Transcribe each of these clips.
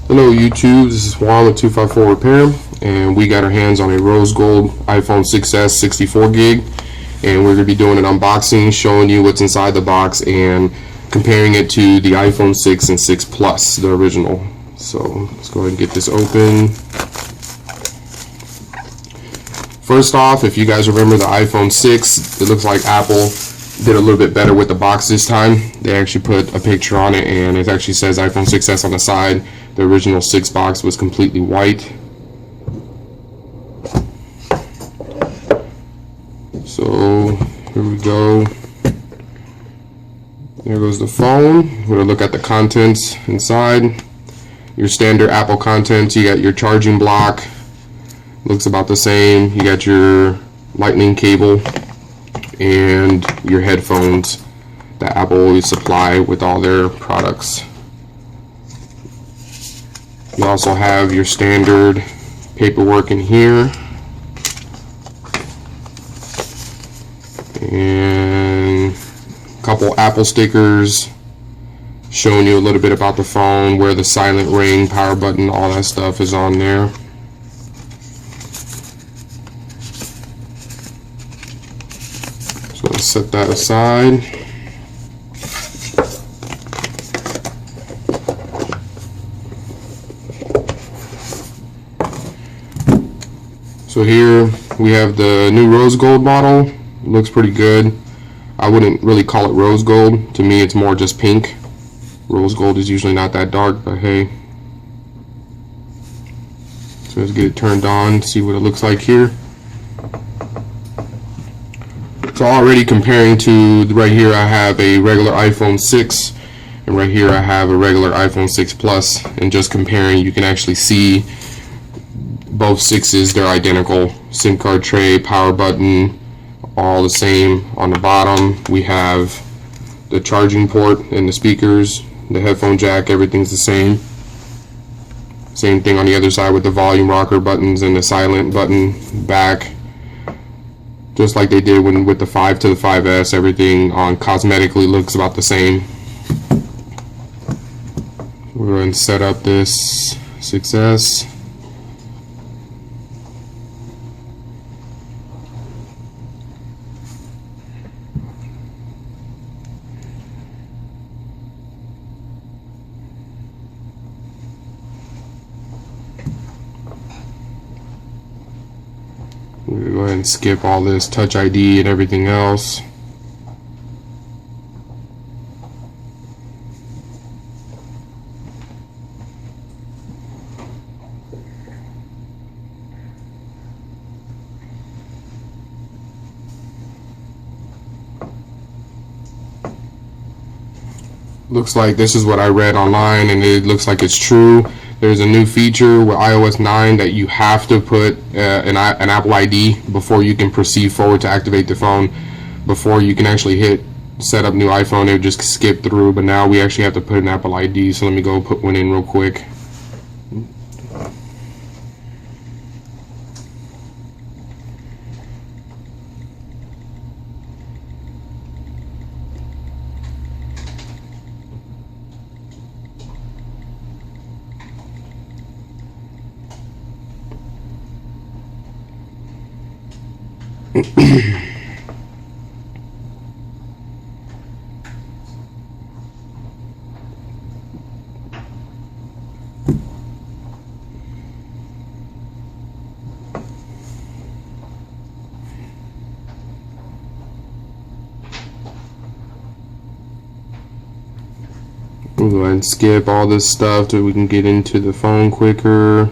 Hello YouTube, this is Juan with 254 Repair, and we got our hands on a rose gold iPhone 6s 64 gig, and we're going to be doing an unboxing, showing you what's inside the box and comparing it to the iPhone 6 and 6 Plus, the original. So let's go ahead and get this open. First off, if you guys remember the iPhone 6, it looks like Apple did a little bit better with the box this time. They actually put a picture on it, and it actually says iPhone 6s on the side. The original 6 box was completely white. So here we go. There goes the phone. We're going to look at the contents inside. Your standard Apple contents. You got your charging block. Looks about the same. You got your lightning cable and your headphones that Apple always supply with all their products. You also have your standard paperwork in here, and a couple Apple stickers showing you a little bit about the phone, where the silent ring, power button, all that stuff is on there. So let's set that aside. So here we have the new rose gold model. It looks pretty good. I wouldn't really call it rose gold. To me, it's more just pink. Rose gold is usually not that dark, but hey. So let's get it turned on, see what it looks like here. So already comparing to right here, I have a regular iPhone 6, and right here I have a regular iPhone 6 Plus. And just comparing, you can actually see both 6s, they're identical. SIM card tray, power button, all the same. On the bottom we have the charging port and the speakers, the headphone jack, everything's the same. Same thing on the other side with the volume rocker buttons and the silent button back. Just like they did with the 5 to the 5S, everything on cosmetically looks about the same. We're going to set up this 6S. We're going to go ahead and skip all this Touch ID and everything else. Looks like this is what I read online, and it looks like it's true. There's a new feature with iOS 9 that you have to put an Apple ID before you can proceed forward to activate the phone. Before you can actually hit set up new iPhone, it would just skip through, but now we actually have to put an Apple ID. So let me go put one in real quick. We'll go ahead and skip all this stuff so we can get into the phone quicker.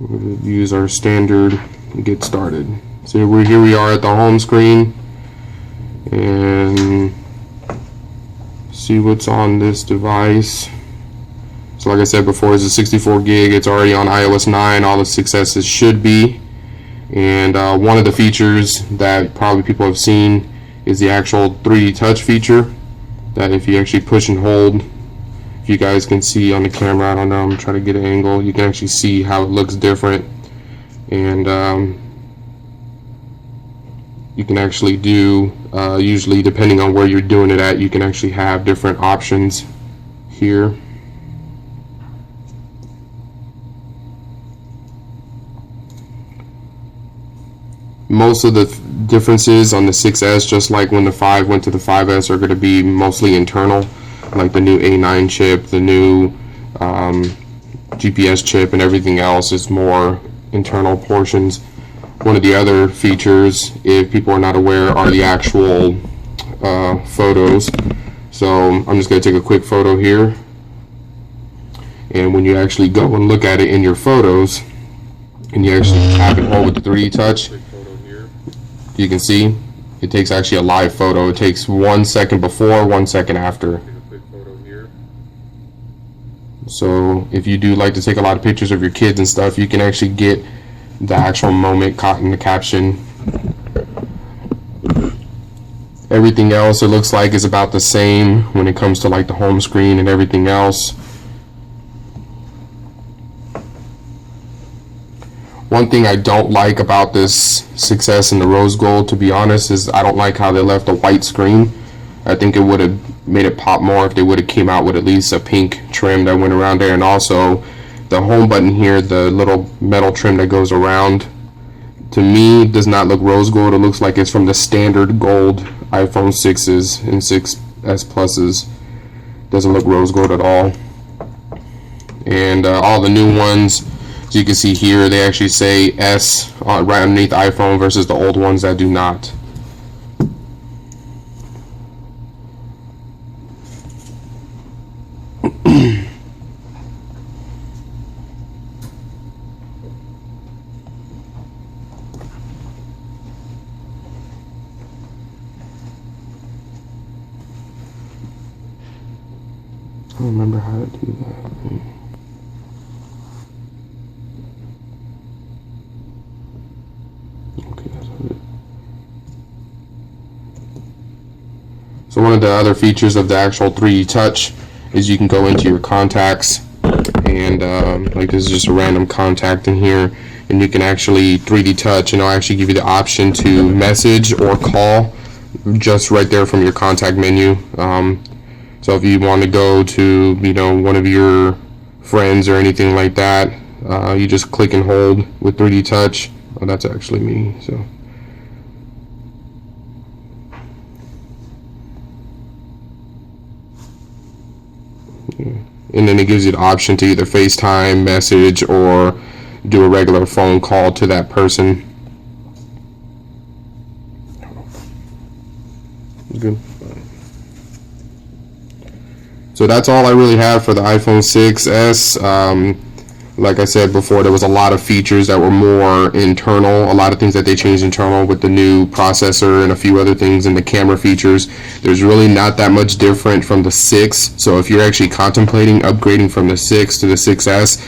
We'll use our standard and get started. So here we are at the home screen, and see what's on this device. So like I said before, it's a 64 gig. It's already on iOS 9. All the 6S's should be. And one of the features that probably people have seen is the actual 3D touch feature, that if you actually push and hold, if you guys can see on the camera, I don't know, I'm trying to get an angle, you can actually see how it looks different. And you can actually do, usually depending on where you're doing it at, you can actually have different options here. most of the differences on the 6S, just like when the 5 went to the 5S, are going to be mostly internal, like the new A9 chip, the new GPS chip, and everything else is more internal portions. One of the other features, if people are not aware, are the actual photos. So I'm just going to take a quick photo here, and when you actually go and look at it in your photos and you actually tap and hold with the 3D touch, you can see it takes actually a live photo. It takes 1 second before, 1 second after. So if you do like to take a lot of pictures of your kids and stuff, you can actually get the actual moment caught in the caption. Everything else, it looks like, is about the same when it comes to like the home screen and everything else. One thing I don't like about this 6S and the rose gold, to be honest, is I don't like how they left a white screen. I think it would have made it pop more if they would have came out with at least a pink trim that went around there. And also the home button here, the little metal trim that goes around, to me does not look rose gold. It looks like it's from the standard gold iPhone 6s and 6S Pluses. Doesn't look rose gold at all. And all the new ones, as you can see here, they actually say S right underneath the iPhone versus the old ones that do not. I don't remember how to do that. Okay, that's it. So one of the other features of the actual 3D touch is you can go into your contacts, and like this is just a random contact in here, and you can actually 3D touch, and it'll actually give you the option to message or call just right there from your contact menu. So if you want to go to, you know, one of your friends or anything like that, you just click and hold with 3D touch. Oh, that's actually me. So and then it gives you the option to either FaceTime, message, or do a regular phone call to that person. Good. So that's all I really have for the iPhone 6s. Like I said before, there was a lot of features that were more internal, a lot of things that they changed internal with the new processor and a few other things in the camera features. There's really not that much different from the 6, so if you're actually contemplating upgrading from the 6 to the 6S,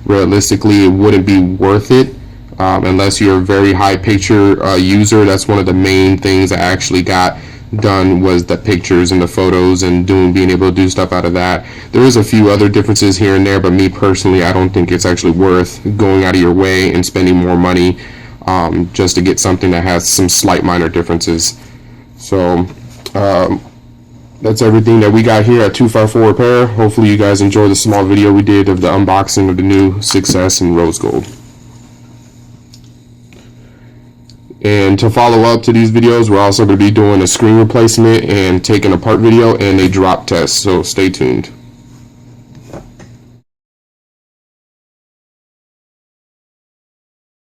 realistically it wouldn't be worth it unless you're a very high picture user. That's one of the main things I actually got done, was the pictures and the photos and being able to do stuff out of that. There is a few other differences here and there, but me personally, I don't think it's actually worth going out of your way and spending more money just to get something that has some slight minor differences. So that's everything that we got here at 254 Repair. Hopefully you guys enjoyed the small video we did of the unboxing of the new 6S and rose gold. And to follow up to these videos, we're also going to be doing a screen replacement and taking apart video and a drop test, so stay tuned.